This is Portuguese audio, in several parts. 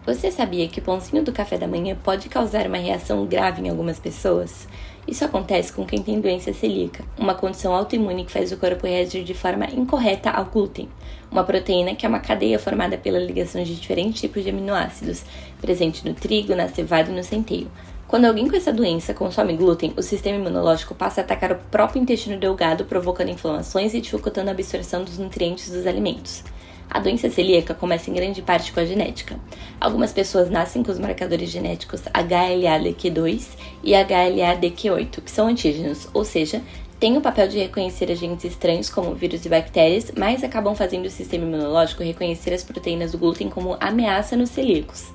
Você sabia que o pãozinho do café da manhã pode causar uma reação grave em algumas pessoas? Isso acontece com quem tem doença celíaca, uma condição autoimune que faz o corpo reagir de forma incorreta ao glúten, uma proteína que é uma cadeia formada pela ligação de diferentes tipos de aminoácidos, presente no trigo, na cevada e no centeio. Quando alguém com essa doença consome glúten, o sistema imunológico passa a atacar o próprio intestino delgado, provocando inflamações e dificultando a absorção dos nutrientes dos alimentos. A doença celíaca começa em grande parte com a genética. Algumas pessoas nascem com os marcadores genéticos HLA-DQ2 e HLA-DQ8, que são antígenos, ou seja, têm o papel de reconhecer agentes estranhos como vírus e bactérias, mas acabam fazendo o sistema imunológico reconhecer as proteínas do glúten como ameaça nos celíacos.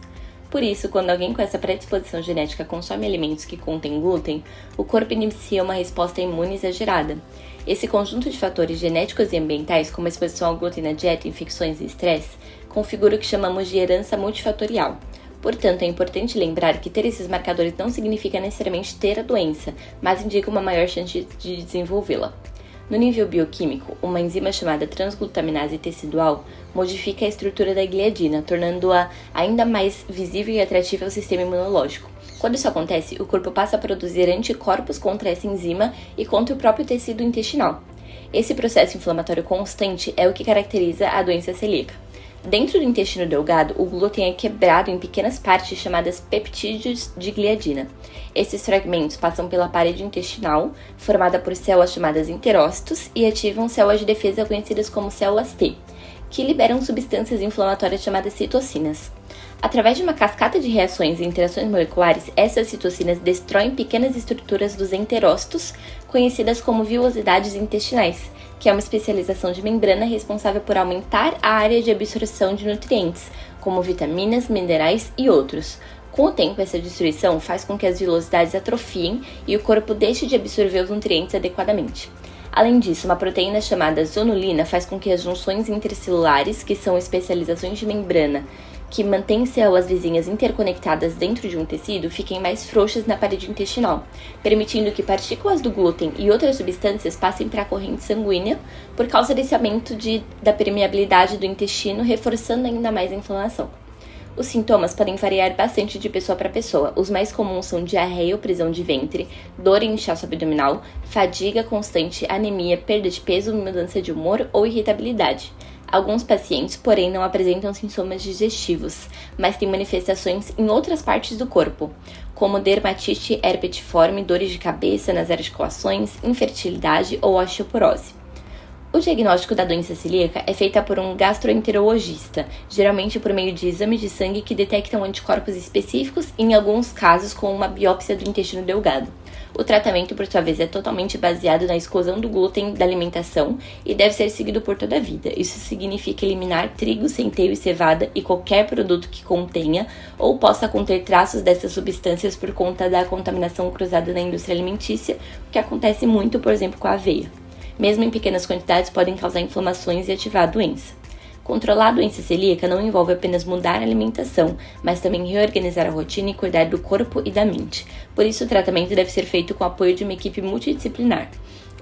Por isso, quando alguém com essa predisposição genética consome alimentos que contêm glúten, o corpo inicia uma resposta imune exagerada. Esse conjunto de fatores genéticos e ambientais, como a exposição ao glúten na dieta, infecções e estresse, configura o que chamamos de herança multifatorial. Portanto, é importante lembrar que ter esses marcadores não significa necessariamente ter a doença, mas indica uma maior chance de desenvolvê-la. No nível bioquímico, uma enzima chamada transglutaminase tecidual modifica a estrutura da gliadina, tornando-a ainda mais visível e atrativa ao sistema imunológico. Quando isso acontece, o corpo passa a produzir anticorpos contra essa enzima e contra o próprio tecido intestinal. Esse processo inflamatório constante é o que caracteriza a doença celíaca. Dentro do intestino delgado, o glúten é quebrado em pequenas partes chamadas peptídeos de gliadina. Esses fragmentos passam pela parede intestinal, formada por células chamadas enterócitos, e ativam células de defesa conhecidas como células T, que liberam substâncias inflamatórias chamadas citocinas. Através de uma cascata de reações e interações moleculares, essas citocinas destroem pequenas estruturas dos enterócitos, conhecidas como vilosidades intestinais, que é uma especialização de membrana responsável por aumentar a área de absorção de nutrientes, como vitaminas, minerais e outros. Com o tempo, essa destruição faz com que as vilosidades atrofiem e o corpo deixe de absorver os nutrientes adequadamente. Além disso, uma proteína chamada zonulina faz com que as junções intercelulares, que são especializações de membrana, que mantêm células vizinhas interconectadas dentro de um tecido, fiquem mais frouxas na parede intestinal, permitindo que partículas do glúten e outras substâncias passem para a corrente sanguínea por causa desse aumento da permeabilidade do intestino, reforçando ainda mais a inflamação. Os sintomas podem variar bastante de pessoa para pessoa. Os mais comuns são diarreia ou prisão de ventre, dor e inchaço abdominal, fadiga constante, anemia, perda de peso, mudança de humor ou irritabilidade. Alguns pacientes, porém, não apresentam sintomas digestivos, mas têm manifestações em outras partes do corpo, como dermatite herpetiforme, dores de cabeça nas articulações, infertilidade ou osteoporose. O diagnóstico da doença celíaca é feito por um gastroenterologista, geralmente por meio de exames de sangue que detectam anticorpos específicos e, em alguns casos, com uma biópsia do intestino delgado. O tratamento, por sua vez, é totalmente baseado na exclusão do glúten da alimentação e deve ser seguido por toda a vida. Isso significa eliminar trigo, centeio e cevada e qualquer produto que contenha ou possa conter traços dessas substâncias por conta da contaminação cruzada na indústria alimentícia, o que acontece muito, por exemplo, com a aveia. Mesmo em pequenas quantidades, podem causar inflamações e ativar a doença. Controlar a doença celíaca não envolve apenas mudar a alimentação, mas também reorganizar a rotina e cuidar do corpo e da mente. Por isso, o tratamento deve ser feito com o apoio de uma equipe multidisciplinar.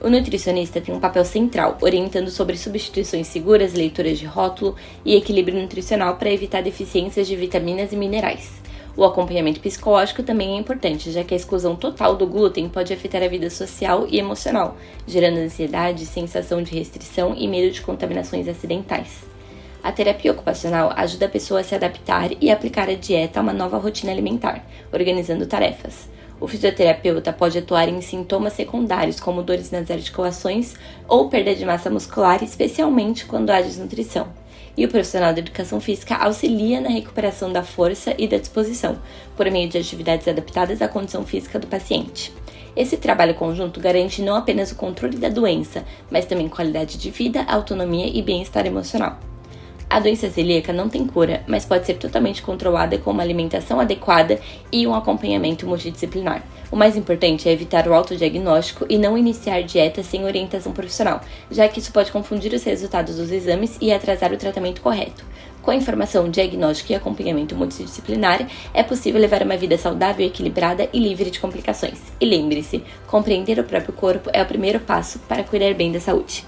O nutricionista tem um papel central, orientando sobre substituições seguras, leituras de rótulo e equilíbrio nutricional para evitar deficiências de vitaminas e minerais. O acompanhamento psicológico também é importante, já que a exclusão total do glúten pode afetar a vida social e emocional, gerando ansiedade, sensação de restrição e medo de contaminações acidentais. A terapia ocupacional ajuda a pessoa a se adaptar e aplicar a dieta a uma nova rotina alimentar, organizando tarefas. O fisioterapeuta pode atuar em sintomas secundários, como dores nas articulações ou perda de massa muscular, especialmente quando há desnutrição. E o profissional da educação física auxilia na recuperação da força e da disposição, por meio de atividades adaptadas à condição física do paciente. Esse trabalho conjunto garante não apenas o controle da doença, mas também qualidade de vida, autonomia e bem-estar emocional. A doença celíaca não tem cura, mas pode ser totalmente controlada com uma alimentação adequada e um acompanhamento multidisciplinar. O mais importante é evitar o autodiagnóstico e não iniciar dieta sem orientação profissional, já que isso pode confundir os resultados dos exames e atrasar o tratamento correto. Com a informação, diagnóstico e acompanhamento multidisciplinar, é possível levar uma vida saudável, equilibrada e livre de complicações. E lembre-se, compreender o próprio corpo é o primeiro passo para cuidar bem da saúde.